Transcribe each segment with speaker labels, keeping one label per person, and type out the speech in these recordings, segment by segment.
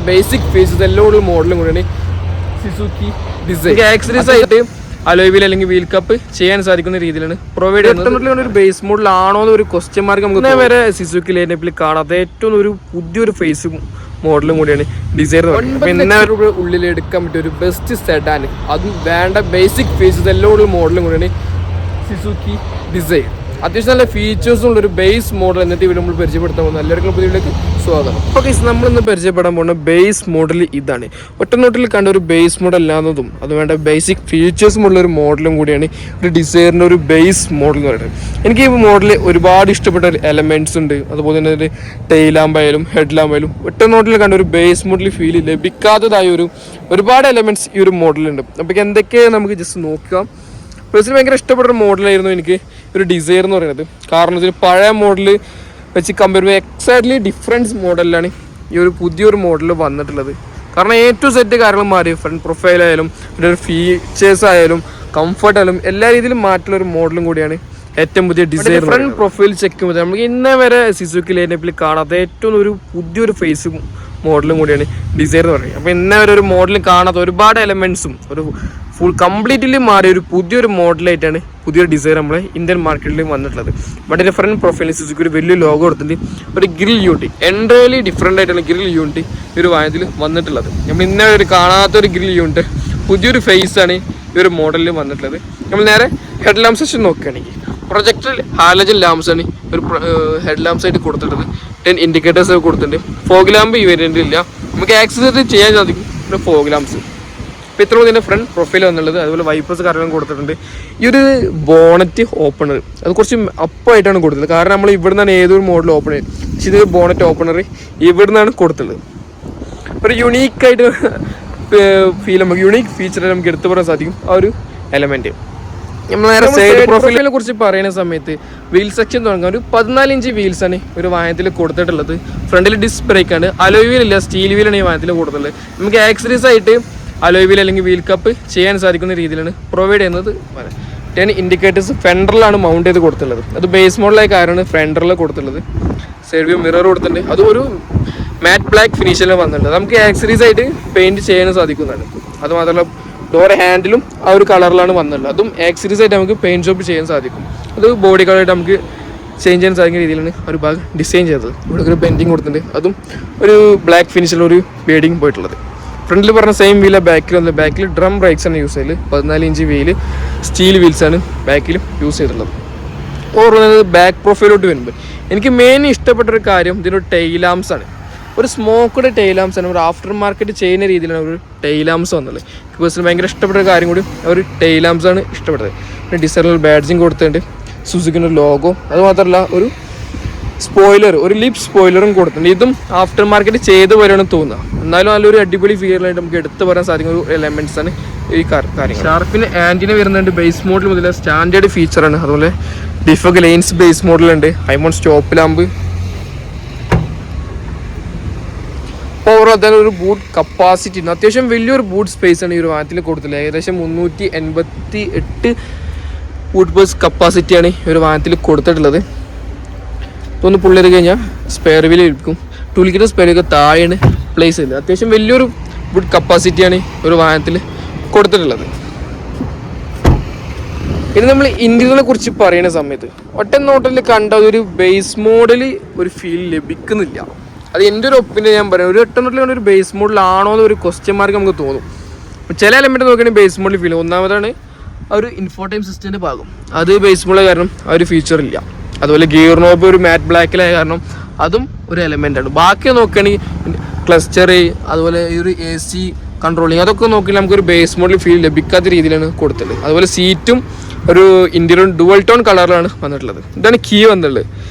Speaker 1: Basic features എല്ലാം മോഡലും കൂടിയാണ് സുസുക്കി ഡിസൈർ. ആക്സറീസ് ആയിട്ട് അലോയ് വീൽ അല്ലെങ്കിൽ വീൽ കപ്പ് ചെയ്യാൻ സാധിക്കുന്ന രീതിയിലാണ് പ്രൊവൈഡ് ചെയ്യുന്നത്. ഒരു ബേസ് മോഡലാണോ എന്നൊരു ക്വസ്റ്റ്യൻ മാർക്ക് നമുക്ക് വരെ സുസുക്കി ലൈനപ്പിൽ കാണാതെ ഏറ്റവും ഒരു പുതിയൊരു ഫേസ് മോഡലും കൂടിയാണ് ഡിസൈർ. ഉള്ളിൽ എടുക്കാൻ പറ്റിയ ഒരു ബെസ്റ്റ് സെഡാൻ, അതും വേണ്ട ബേസിക് ഫീച്ചേഴ്സ് എല്ലാം മോഡലും കൂടിയാണ് സുസുക്കി ഡിസൈർ. അത്യാവശ്യം നല്ല ഫീച്ചേഴ്സും ഉള്ള ഒരു ബേസ് മോഡൽ എന്നിട്ട് ഇവിടെ നമ്മൾ പരിചയപ്പെടുത്താൻ പോകുന്നത്. എല്ലാവർക്കും പുതിയതിലേക്ക് സ്വാഗതം. ഓക്കെ, നമ്മളിന്ന് പരിചയപ്പെടാൻ പോകുന്ന ബേസ് മോഡൽ ഇതാണ്. ഒറ്റനോട്ടിൽ കണ്ട ഒരു ബേസ് മോഡൽ അല്ലാന്നതും അത് വേണ്ട ബേസിക് ഫീച്ചേഴ്സും ഉള്ള ഒരു മോഡലും കൂടിയാണ് ഒരു ഡിസൈറിൻ്റെ ഒരു ബേസ് മോഡൽ എന്ന് പറയുന്നത്. എനിക്ക് ഈ മോഡൽ ഒരുപാട് ഇഷ്ടപ്പെട്ട എലമെൻറ്റ്സ് ഉണ്ട്. അതുപോലെ തന്നെ ഒരു ടെയിൽ ലാമ്പായാലും ഹെഡ് ലാമ്പായാലും ഒറ്റനോട്ടിൽ കണ്ട ഒരു ബേസ് മോഡൽ ഫീൽ ലഭിക്കാത്തതായ ഒരുപാട് എലമെൻറ്റ്സ് ഈ ഒരു മോഡലുണ്ട്. അപ്പോൾ എന്തൊക്കെ നമുക്ക് ജസ്റ്റ് നോക്കാം. പേഴ്സണലി ഭയങ്കര ഇഷ്ടപ്പെട്ട ഒരു മോഡലായിരുന്നു എനിക്ക് ഒരു ഡിസൈർ എന്ന് പറയുന്നത്. കാരണം ഇതിൽ പഴയ മോഡൽ വെച്ച് കമ്പയർ ചെയ്യുമ്പോൾ എക്സാക്ട്ലി ഡിഫറൻസ് മോഡലിലാണ് ഈ ഒരു പുതിയൊരു മോഡൽ വന്നിട്ടുള്ളത്. കാരണം ഏറ്റവും സെറ്റ് കാര്യങ്ങൾ മാറി, ഫ്രണ്ട് പ്രൊഫൈൽ ആയാലും ഒരു ഫീച്ചേഴ്സ് ആയാലും കംഫർട്ട് ആയാലും എല്ലാ രീതിയിലും മാറ്റുള്ള ഒരു മോഡലും കൂടിയാണ് ഏറ്റവും പുതിയ ഡിസൈർ. ഫ്രണ്ട് പ്രൊഫൈൽ ചെക്ക് ചെയ്യുമ്പോൾ നമുക്ക് ഇന്നേ വരെ സുസുക്കി ലൈനപ്പിൽ കാണാത്ത ഏറ്റവും ഒരു പുതിയൊരു ഫേസ് മോഡലും കൂടിയാണ് ഡിസൈർ എന്ന് പറയുന്നത്. അപ്പോൾ ഇന്നേ വരെ ഒരു മോഡലും കാണാത്ത ഒരുപാട് എലമെൻറ്റ്സും ഒരു ഫുൾ കംപ്ലീറ്റ്ലി മാറിയ ഒരു പുതിയൊരു മോഡലായിട്ടാണ് പുതിയൊരു ഡിസൈർ നമ്മളെ ഇന്ത്യൻ മാർക്കറ്റിൽ വന്നിട്ടുള്ളത്. ബട്ട് ഡിഫറൻറ്റ് പ്രൊഫൈലിൽ സുസുക്കി ഒരു വലിയ ലോഗോ കൊടുത്തിട്ടുണ്ട്. ഒരു ഗ്രിൽ യൂണിറ്റ് എൻറ്റയർലി ഡിഫറെൻ്റ് ആയിട്ടുള്ള ഗ്രിൽ യൂണിറ്റ് ഈ ഒരു വാഹനത്തിൽ വന്നിട്ടുള്ളത്. നമ്മൾ ഇന്നേ ഒരു കാണാത്തൊരു ഗ്രിൽ യൂണിറ്റ് പുതിയൊരു ഫേസാണ് ഈ ഒരു മോഡലിൽ വന്നിട്ടുള്ളത്. നമ്മൾ നേരെ ഹെഡ് ലാമ്പ് സെക്ഷൻ നോക്കുകയാണെങ്കിൽ പ്രൊജക്ടർ ഹാലജൻ ലാംപ്സ് ആണ് ഒരു ഹെഡ് ലാംപ്സ് ആയിട്ട് കൊടുത്തിട്ടുള്ളത്. 10 ഇൻഡിക്കേറ്റേഴ്സ് ഒക്കെ കൊടുത്തിട്ടുണ്ട്. ഫോഗ് ലാമ്പ് ഈ വേരിയൻ്റ് ഇല്ല. നമുക്ക് ആക്സസ് ചെയ്യാൻ സാധിക്കും പിന്നെ ഫോഗ് ലാംപ്സ്. ഇപ്പോൾ ഇത്രയും ഇതിൻ്റെ ഫ്രണ്ട് പ്രൊഫൈൽ വന്നുള്ളത്. അതുപോലെ വൈപ്പേഴ്സ് കാര്യങ്ങളും കൊടുത്തിട്ടുണ്ട്. ഈ ഒരു ബോണറ്റ് ഓപ്പണർ അത് കുറച്ച് അപ്പായിട്ടാണ് കൊടുത്തത്. കാരണം നമ്മൾ ഇവിടെ നിന്നാണ് ഏതൊരു മോഡൽ ഓപ്പൺ ചെയ്തത്. പക്ഷേ ഇത് ബോണറ്റ് ഓപ്പണർ ഇവിടെ നിന്നാണ് കൊടുത്തുള്ളത്. ഒരു യുണീക്കായിട്ട് ഫീൽ നമുക്ക് യുണീക്ക് ഫീച്ചർ നമുക്ക് എടുത്തു പറയാൻ സാധിക്കും ആ ഒരു എലമെൻറ്റ്. നമ്മൾ നേരെ സൈഡ് പ്രൊഫൈലിനെ കുറിച്ച് പറയുന്ന സമയത്ത് വീൽ സെക്ഷൻ തുടങ്ങാൻ ഒരു 14 ഇഞ്ച് വീൽസാണ് ഒരു വാഹനത്തിൽ കൊടുത്തിട്ടുള്ളത്. ഫ്രണ്ടിൽ ഡിസ്ക് ബ്രേക്കാണ്. അലോയ് വീൽ ഇല്ല, സ്റ്റീൽ വീലാണ് ഈ വാഹനത്തിൽ കൊടുത്തിട്ടുള്ളത്. നമുക്ക് ആക്സറീസ് ആയിട്ട് അലോയ് വീൽ അല്ലെങ്കിൽ വീൽ കപ്പ് ചെയ്യാൻ സാധിക്കുന്ന രീതിയിലാണ് പ്രൊവൈഡ് ചെയ്യുന്നത്. 10 ഇൻഡിക്കേറ്റേഴ്സ് ഫെൻഡറിലാണ് മൗണ്ട് ചെയ്ത് കൊടുത്തിട്ടുള്ളത്. അത് ബേസ് മോഡലായ കാര്യമാണ് ഫെൻഡറിൽ കൊടുത്തിട്ടുള്ളത്. സൈഡ് വ്യൂ മിറർ കൊടുത്തിട്ടുണ്ട്. അതും ഒരു മാറ്റ് ബ്ലാക്ക് ഫിനിഷിലാണ് വന്നിട്ടുള്ളത്. നമുക്ക് ആക്സറീസ് ആയിട്ട് പെയിൻറ്റ് ചെയ്യാൻ സാധിക്കുന്നതാണ്. അതുമാത്രമല്ല ഡോർ ഹാൻഡിലും ആ ഒരു കളറിലാണ് വന്നിട്ടുള്ളത്. അതും ആക്സറീസ് ആയിട്ട് നമുക്ക് പെയിൻറ്റ് ഷോപ്പ് ചെയ്യാൻ സാധിക്കും. അത് ബോഡി കളറായിട്ട് നമുക്ക് ചേഞ്ച് ചെയ്യാൻ സാധിക്കുന്ന രീതിയിലാണ് ഒരു ഭാഗം ഡിസൈൻ ചെയ്തത്. ഇവിടെ ഒരു ബെൻഡിങ് കൊടുത്തിട്ടുണ്ട്. അതും ഒരു ബ്ലാക്ക് ഫിനിഷിലുള്ള ഒരു ബേഡിങ് പോയിട്ടുള്ളത്. ഫ്രണ്ടിൽ പറഞ്ഞ സെയിം വീല ബാക്കിൽ വന്നത്. ബാക്കിൽ ഡ്രം ബ്രേക്സ് ആണ് യൂസ് ചെയ്തത്. 14 ഇഞ്ച് വീല് സ്റ്റീൽ വീൽസാണ് ബാക്കിലും യൂസ് ചെയ്തിട്ടുള്ളത്. ഓർമ്മ ബാക്ക് പ്രൊഫൈലോട്ട് വരുമ്പോൾ എനിക്ക് മെയിൻ ഇഷ്ടപ്പെട്ടൊരു കാര്യം ഇതിനൊരു ടെയിൽ ലാംപ്സ് ആണ്. ഒരു സ്മോക്ക്ഡ് ടെയിൽ ലാംപ്സ് ആണ്. ഒരു ആഫ്റ്റർ മാർക്കറ്റ് ചെയ്യുന്ന രീതിയിലാണ് ഒരു ടെയിൽ ലാംപ്സ് വന്നുള്ളത്. പേഴ്സണലി ഭയങ്കര ഇഷ്ടപ്പെട്ട ഒരു കാര്യം കൂടി ഒരു ടെയിൽ ലാംപ്സ് ആണ് ഇഷ്ടപ്പെട്ടത്. പിന്നെ ഡിസൈനൽ ബാഡ്ജിങ് കൊടുത്തിട്ടുണ്ട്. സുസുക്കിൻ്റെ ലോഗോ. അതുമാത്രമല്ല ഒരു സ്പോയിലർ, ഒരു ലിപ് സ്പോയിലറും കൊടുത്തിട്ടുണ്ട്. ഇതും ആഫ്റ്റർ മാർക്കറ്റ് ചെയ്ത് വരെയാണ് തോന്നുക. എന്നാലും നല്ലൊരു അടിപൊളി ഫീച്ചറായിട്ട് നമുക്ക് എടുത്ത് പറയാൻ സാധിക്കുന്ന ഒരു എലമെൻറ്റ്സ് ആണ് ഈ കാര്യങ്ങൾ. ഷാർപ്പിന് ആൻറ്റിന വരുന്നുണ്ട്. ബേസ് മോഡൽ മുതൽ സ്റ്റാൻഡേർഡ് ഫീച്ചറാണ്. അതുപോലെ ഡിഫോഗ് ലൈൻസ് ബേസ് മോഡലുണ്ട്. High mount stop lamp. ഓവറോൾ തന്നെ ഒരു ബൂട്ട് കപ്പാസിറ്റി ഉണ്ട്. അത്യാവശ്യം വലിയൊരു ബൂട്ട് സ്പേസ് ആണ് ഈ ഒരു വാഹനത്തിൽ കൊടുത്തില്ല. ഏകദേശം 388 ബൂട്ട് ബേസ് കപ്പാസിറ്റിയാണ് ഈ ഒരു വാഹനത്തിൽ കൊടുത്തിട്ടുള്ളത്. ഇതൊന്ന് പുള്ളേറി കഴിഞ്ഞാൽ സ്പെയർ വീൽ ഇരിക്കും. ടൂൾ കിറ്റ് സ്പെയർ ഒക്കെ താഴെയാണ് പ്ലേസ് ചെയ്തത്. അത്യാവശ്യം വലിയൊരു ബൂട്ട് കപ്പാസിറ്റിയാണ് ഒരു വാഹനത്തിൽ കൊടുത്തിട്ടുള്ളത്. പിന്നെ നമ്മൾ ഇന്ത്യനെ കുറിച്ച് പറയുന്ന സമയത്ത് ഒറ്റ നോട്ടിൽ കണ്ട ഒരു ബേസ് മോഡൽ ഒരു ഫീൽ ലഭിക്കുന്നില്ല. അത് എൻ്റെ ഒരു ഒപ്പീനിയൻ ഞാൻ പറയാം. ഒരു ഒറ്റനോട്ടിൽ കണ്ട ഒരു ബേസ് മോഡലാണോ എന്നൊരു ക്വസ്റ്റ്യൻ മാർക്ക് നമുക്ക് തോന്നും. ചില എലമെൻറ്റ് നോക്കുകയാണെങ്കിൽ ബേസ് മോഡൽ ഫീൽ. ഒന്നാമതാണ് ആ ഒരു ഇൻഫോടൈം സിസ്റ്റത്തിൻ്റെ ഭാഗം. അത് ബേസ് മോഡൽ കാരണം ആ ഒരു ഫീച്ചർ ഇല്ല. അതുപോലെ ഗിയർ നോബ് ഒരു മാറ്റ് ബ്ലാക്കിലായ കാരണം അതും ഒരു എലമെൻ്റാണ്. ബാക്കി നോക്കുകയാണെങ്കിൽ ക്ലസ്റ്റർ, അതുപോലെ ഈ ഒരു AC കൺട്രോളിങ്, അതൊക്കെ നോക്കി നമുക്കൊരു ബേസ് മോഡൽ ഫീൽ ലഭിക്കാത്ത രീതിയിലാണ് കൊടുത്തിട്ടുള്ളത്. അതുപോലെ സീറ്റും ഒരു ഇന്ത്യൻ ഡുവൽ ടോൺ കളറിലാണ് വന്നിട്ടുള്ളത്. ഇതാണ് കീ വന്നിട്ടുള്ളത്.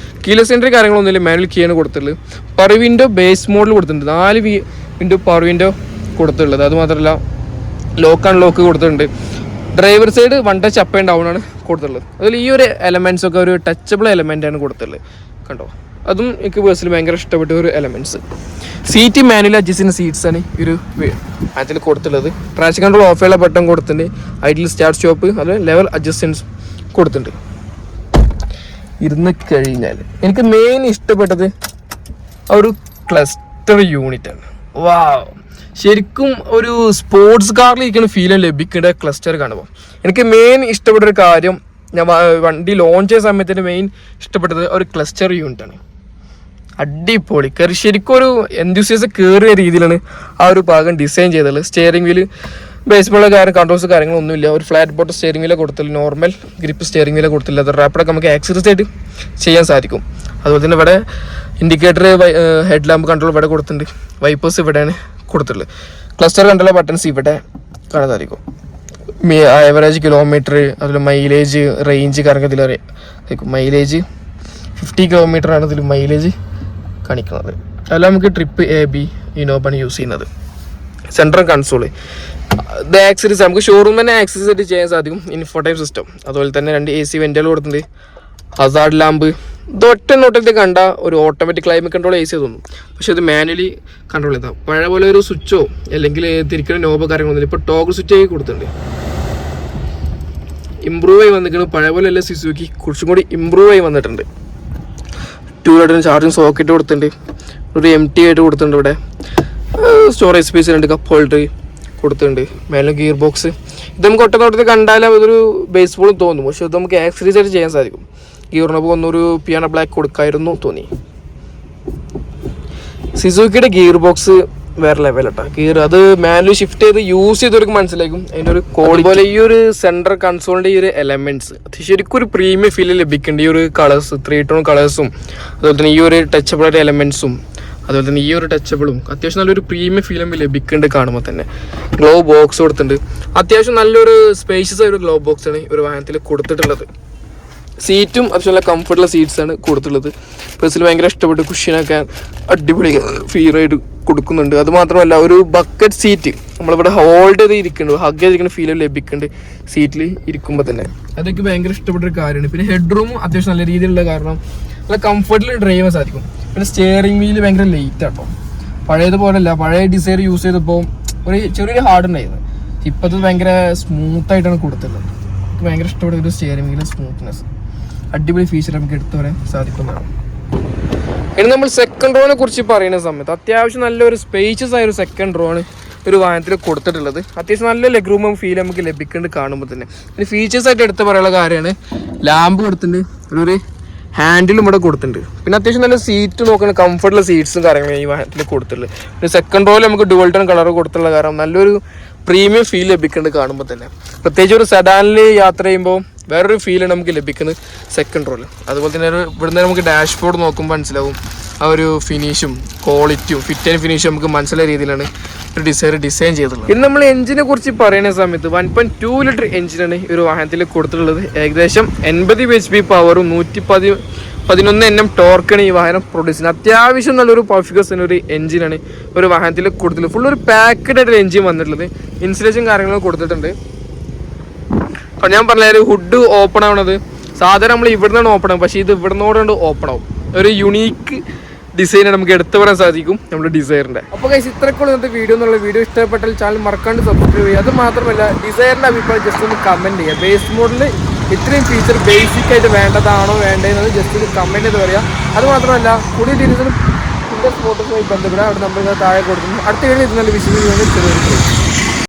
Speaker 1: കീലെസ് എൻട്രി കാര്യങ്ങളൊന്നുമില്ല. മാനുവൽ കീയാണ് കൊടുത്തിട്ടുള്ളത്. പവർ വിൻഡോ ബേസ് മോഡൽ കൊടുത്തിട്ടുണ്ട്. 4 വിൻഡോ പവർ വിൻഡോ കൊടുത്തിട്ടുള്ളത്. അതുമാത്രമല്ല ലോക്ക് അൺലോക്ക് കൊടുത്തിട്ടുണ്ട്. Driver side 1 touch up and down ആണ് കൊടുത്തിട്ടുള്ളത്. അതിൽ ഈ ഒരു എലമെൻറ്റ്സ് ഒക്കെ ഒരു ടച്ചബിൾ എലമെൻ്റാണ് കൊടുത്തിട്ടുള്ളത്. കണ്ടോ, അതും എനിക്ക് പേഴ്സണലി ഭയങ്കര ഇഷ്ടപ്പെട്ട ഒരു elements. Seat manual adjusting seats ആണ് ഈ ഒരു അതിൽ കൊടുത്തിട്ടുള്ളത്. ട്രാക്ഷൻ കൺട്രോൾ ഓഫ് ചെയ്യാനുള്ള ബട്ടൺ കൊടുത്തിട്ടുണ്ട്. ഐഡിൽ സ്റ്റാർട്ട് സ്റ്റോപ്പ്, അതുപോലെ ലെവൽ അഡ്ജസ്റ്റൻസ് കൊടുത്തിട്ടുണ്ട്. ഇരുന്ന് കഴിഞ്ഞാൽ എനിക്ക് മെയിൻ ഇഷ്ടപ്പെട്ടത് ആ ഒരു ക്ലസ്റ്റർ യൂണിറ്റ് ആണ്. വാ, ശരിക്കും ഒരു സ്പോർട്സ് കാറിൽ ഇരിക്കുന്ന ഫീൽ ലഭിക്കേണ്ട ക്ലസ്റ്റർ കാണുമ്പോൾ എനിക്ക് മെയിൻ ഇഷ്ടപ്പെട്ട ഒരു കാര്യം, ഞാൻ വണ്ടി ലോഞ്ച് ചെയ്ത സമയത്തിന് മെയിൻ ഇഷ്ടപ്പെട്ടത് ഒരു ക്ലസ്റ്റർ യൂണിറ്റാണ്. അടിപൊളി കയറി ശരിക്കും ഒരു എൻതൂസിയാസം കയറിയ രീതിയിലാണ് ആ ഒരു ഭാഗം ഡിസൈൻ ചെയ്തത്. സ്റ്റിയറിംഗ് വീല് ബേസ്ബോളുള്ള കാര്യം കൺട്രോൾസ് കാര്യങ്ങളൊന്നുമില്ല. ഒരു ഫ്ലാറ്റ് ബോട്ട് സ്റ്റിയറിംഗ് വീല കൊടുത്തില്ല, നോർമൽ ഗ്രിപ്പ് സ്റ്റിയറിംഗ് വീല കൊടുത്തില്ല. അത് റാപ്പിഡൊക്കെ നമുക്ക് ആക്സസറീസ് ആയിട്ട് ചെയ്യാൻ സാധിക്കും. അതുപോലെ തന്നെ ഇവിടെ ഇൻഡിക്കേറ്റർ, ഹെഡ് ലാമ്പ് കൺട്രോൾ ഇവിടെ കൊടുത്തിട്ടുണ്ട്, വൈപ്പേഴ്സ് ഇവിടെയാണ് കൊടുത്തിട്ടുള്ളത്. ക്ലസ്റ്റർ കൺട്രോൾ ബട്ടൺസ് ഇവിടെ കാണാൻ സാധിക്കും. ആവറേജ് കിലോമീറ്റർ, അതുപോലെ മൈലേജ്, റേഞ്ച് കാര്യത്തിൽ അറിയാം. മൈലേജ് 50 km ആണ് ഇതിൽ മൈലേജ് കാണിക്കുന്നത്. അല്ല നമുക്ക് ട്രിപ്പ് AB ഇനോബാണ് യൂസ് ചെയ്യുന്നത്. സെൻട്രൽ കൺസോള്, ഇത് ആക്സസറീസ് നമുക്ക് ഷോറൂം തന്നെ ആക്സസറീസ് ആയിട്ട് ചെയ്യാൻ സാധിക്കും. ഇൻഫോടൈം സിസ്റ്റം, അതുപോലെ തന്നെ 2 AC വെന്റുകൾ കൊടുത്തിട്ടുണ്ട്. ഹസാർഡ് ലാമ്പ്, ഇതൊറ്റ നോട്ടത്തിൽ കണ്ട ഒരു ഓട്ടോമാറ്റിക് ക്ലൈമറ്റ് കൺട്രോൾ AC തോന്നും, പക്ഷെ ഇത് മാനുവലി കൺട്രോൾ ചെയ്താൽ പഴയ പോലെ ഒരു സ്വിച്ചോ അല്ലെങ്കിൽ തിരിക്കുന്ന നോബോ കാര്യങ്ങളൊന്നുമില്ല. ഇപ്പോൾ ടോഗിൾ സ്വിച്ച് ആയി കൊടുത്തിട്ടുണ്ട്. ഇമ്പ്രൂവ് ആയി വന്നിരിക്കുന്നത് പഴയ പോലെ അല്ല, സുസുക്കി കുറച്ചും കൂടി ഇമ്പ്രൂവ് ആയി വന്നിട്ടുണ്ട്. 2 litre ചാർജിങ് സോക്കറ്റ് കൊടുത്തിട്ടുണ്ട്. ഒരു MT ആയിട്ട് കൊടുത്തിട്ടുണ്ട്. ഇവിടെ സ്റ്റോറേജ് സ്പേസ് 2 കപ്പ് ഹോൾഡർ കൊടുത്തിട്ടുണ്ട്. മേലെ ഗിയർ ബോക്സ്, ഇത് നമുക്ക് ഒറ്റനോട്ടത്തിൽ കണ്ടാൽ അതൊരു ബേസ്ബോളും തോന്നും, പക്ഷെ ഇത് നമുക്ക് ആക്സസറീസ് ആയിട്ട് ചെയ്യാൻ സാധിക്കും. ഗിയറിനൊപ്പം ഒന്നൊരു പിയാനോ ബ്ലാക്ക് കൊടുക്കായിരുന്നു തോന്നി. സുസുക്കിയുടെ ഗിയർ ബോക്സ് വേറെ ലെവലട്ടാ. ഗിയർ അത് മാനുവലി ഷിഫ്റ്റ് ചെയ്ത് യൂസ് ചെയ്തവർക്ക് മനസ്സിലാക്കും അതിൻ്റെ ഒരു ക്വാളിറ്റി. പോലെ ഈ ഒരു സെൻട്രൽ കൺസോളിൻ്റെ ഈ ഒരു എലമെന്റ്സ് അത് ശരിക്കും ഒരു പ്രീമിയം ഫീൽ ലഭിക്കേണ്ട. ഈ ഒരു കളേഴ്സ്, 3 ടോൺ കളേഴ്സും, അതുപോലെ തന്നെ ഈ ഒരു ടച്ചബിൾ ആയിട്ട് എലമെന്റ്സും, അതുപോലെ തന്നെ ഈ ഒരു ടച്ചബിളും അത്യാവശ്യം നല്ലൊരു പ്രീമിയം ഫീൽ ലഭിക്കുന്നുണ്ട് കാണുമ്പോൾ തന്നെ. ഗ്ലോ ബോക്സ് കൊടുത്തിട്ടുണ്ട്. അത്യാവശ്യം നല്ലൊരു സ്പേഷ്യസ് ആയ ഒരു ഗ്ലോ ബോക്സ് ആണ് ഒരു വാഹനത്തിൽ കൊടുത്തിട്ടുള്ളത്. സീറ്റും അത്യാവശ്യം നല്ല കംഫർട്ടുള്ള സീറ്റ്സ് ആണ് കൊടുത്തിട്ടുള്ളത്. പേഴ്സണലി ഭയങ്കര ഇഷ്ടപ്പെട്ട്, കുഷ്യനൊക്കെ അടിപൊളി ഫീലായിട്ട് കൊടുക്കുന്നുണ്ട്. അതുമാത്രമല്ല ഒരു ബക്കറ്റ് സീറ്റ് നമ്മളിവിടെ ഹോൾഡ് ചെയ്ത് ഇരിക്കുന്നുണ്ട്, ഹഗ് ചെയ്തിരിക്കുന്ന ഫീൽ ലഭിക്കുന്നുണ്ട് സീറ്റിൽ ഇരിക്കുമ്പോൾ തന്നെ. അതൊക്കെ ഭയങ്കര ഇഷ്ടപ്പെട്ട ഒരു കാര്യമാണ്. പിന്നെ ഹെഡ് റൂമും അത്യാവശ്യം നല്ല രീതിയിലുള്ള കാരണം നല്ല കംഫർട്ടിൽ ഡ്രൈവ് ചെയ്യാൻ സാധിക്കും. പിന്നെ സ്റ്റിയറിംഗ് വീല് ഭയങ്കര ലേറ്റ് ആട്ടോ, പഴയതുപോലല്ല. പഴയ ഡിസൈർ യൂസ് ചെയ്തപ്പോൾ ഒരു ചെറിയൊരു ഹാർഡ് ഉണ്ടായിരുന്നു. ഇപ്പോഴത്തെ ഭയങ്കര സ്മൂത്തായിട്ടാണ് കൊടുത്തിട്ടുള്ളത്. എനിക്ക് ഭയങ്കര ഇഷ്ടപ്പെട്ട ഒരു സ്റ്റിയറിംഗ് വീല് സ്മൂത്ത്നെസ്, അടിപൊളി ഫീച്ചർ നമുക്ക് എടുത്തു പറയാൻ സാധിക്കുന്നതാണ്. ഇനി നമ്മൾ സെക്കൻഡ് റോനെ കുറിച്ച് പറയുന്ന സമയത്ത് അത്യാവശ്യം നല്ലൊരു സ്പേഷ്യസ് ആയ ഒരു സെക്കൻഡ് റോണ് ഒരു വാഹനത്തിൽ കൊടുത്തിട്ടുള്ളത്. അത്യാവശ്യം നല്ല ലെഗ് റൂം ഫീൽ നമുക്ക് ലഭിക്കുന്നുണ്ട് കാണുമ്പോൾ തന്നെ. ഇനി ഫീച്ചേഴ്സ് ആയിട്ട് എടുത്ത് പറയാനുള്ള കാര്യമാണ് ലാമ്പ് കൊടുത്തിട്ടുണ്ട്, ഒരു ഹാൻഡിലും ഇവിടെ കൊടുത്തിട്ടുണ്ട്. പിന്നെ അത്യാവശ്യം നല്ല സീറ്റ് നോക്കുന്ന കംഫർട്ടുള്ള സീറ്റ്സും കാര്യങ്ങളും ഈ വാഹനത്തിൽ കൊടുത്തിട്ടുള്ളത്. പിന്നെ സെക്കൻഡ് റോയിൽ നമുക്ക് ഡുവൽ ടോൺ കളർ കൊടുത്തുള്ള കാരണം നല്ലൊരു പ്രീമിയം ഫീൽ ലഭിക്കുന്നുണ്ട് കാണുമ്പോൾ തന്നെ. പ്രത്യേകിച്ച് ഒരു സെഡാനിൽ യാത്ര ചെയ്യുമ്പോൾ വേറൊരു ഫീലാണ് നമുക്ക് ലഭിക്കുന്നത് സെക്കൻഡ് റോയിൽ. അതുപോലെ തന്നെ ഇവിടുന്ന് നമുക്ക് ഡാഷ്ബോർഡ് നോക്കുമ്പോൾ മനസ്സിലാവും ആ ഒരു ഫിനിഷും ക്വാളിറ്റിയും ഫിറ്റ് ആൻഡ് ഫിനിഷും നമുക്ക് മനസ്സിലായ രീതിയിലാണ് ഒരു ഡിസൈൻ ചെയ്തിട്ടുള്ളത്. ഇനി നമ്മൾ എഞ്ചിനെ കുറിച്ച് പറയുന്ന സമയത്ത് 1.2 ലിറ്റർ എഞ്ചിനാണ് ഈ ഒരു വാഹനത്തിൽ കൊടുത്തിട്ടുള്ളത്. ഏകദേശം 80 HP പവറും 111 Nm ടോർക്കാണ് ഈ വാഹനം പ്രൊഡ്യൂസ് ചെയ്യുന്നത്. അത്യാവശ്യം നല്ലൊരു പെർഫോമൻസ് ഒരു എഞ്ചിനാണ് ഒരു വാഹനത്തിൽ കൊടുത്തിട്ടുള്ളത്. ഫുൾ ഒരു പാക്കഡ് ആയിട്ട് എഞ്ചിൻ വന്നിട്ടുള്ളത്. ഇൻസുലേഷൻ കാര്യങ്ങളും കൊടുത്തിട്ടുണ്ട്. അപ്പോൾ ഞാൻ പറഞ്ഞ ഹുഡ് ഓപ്പൺ ആവണത് സാധാരണ നമ്മൾ ഇവിടെ നിന്നാണ് ഓപ്പൺ ആവും, പക്ഷേ ഇത് ഇവിടെ നിന്നോട് ഓപ്പൺ ആവും. ഒരു യുണീക്ക് ഡിസൈനാണ് നമുക്ക് എടുത്തു പറയാൻ സാധിക്കും നമ്മുടെ ഡിസൈറിൻ്റെ. അപ്പോൾ ഗൈസ് ഇത്രയ്ക്കുള്ള ഇന്നത്തെ വീഡിയോ ഇഷ്ടപ്പെട്ടാൽ ചാനൽ മറക്കാണ്ട് സബ്സ്ക്രൈബ് ചെയ്യുക. അത് മാത്രമല്ല ഡിസൈറിൻ്റെ അഭിപ്രായം ജസ്റ്റ് ഒന്ന് കമൻറ്റ് ചെയ്യുക. ബേസ് മോഡലിൽ ഇത്രയും ഫീച്ചർ ബേസിക് ആയിട്ട് വേണ്ടതാണോ വേണ്ടതെന്നത് ജസ്റ്റ് ഒന്ന് കമൻറ്റ് ചെയ്ത് പറയുക. അത് മാത്രമല്ല കൂടുതൽ ഡീറ്റെയിൽസിനും ഫോട്ടോസുമായി ബന്ധപ്പെടുക. അവിടെ നമ്മൾ താഴെ കൊടുക്കുന്നു. അടുത്ത വീഡിയോ ഇത് നല്ല വിശദീകരണം ചെറിയ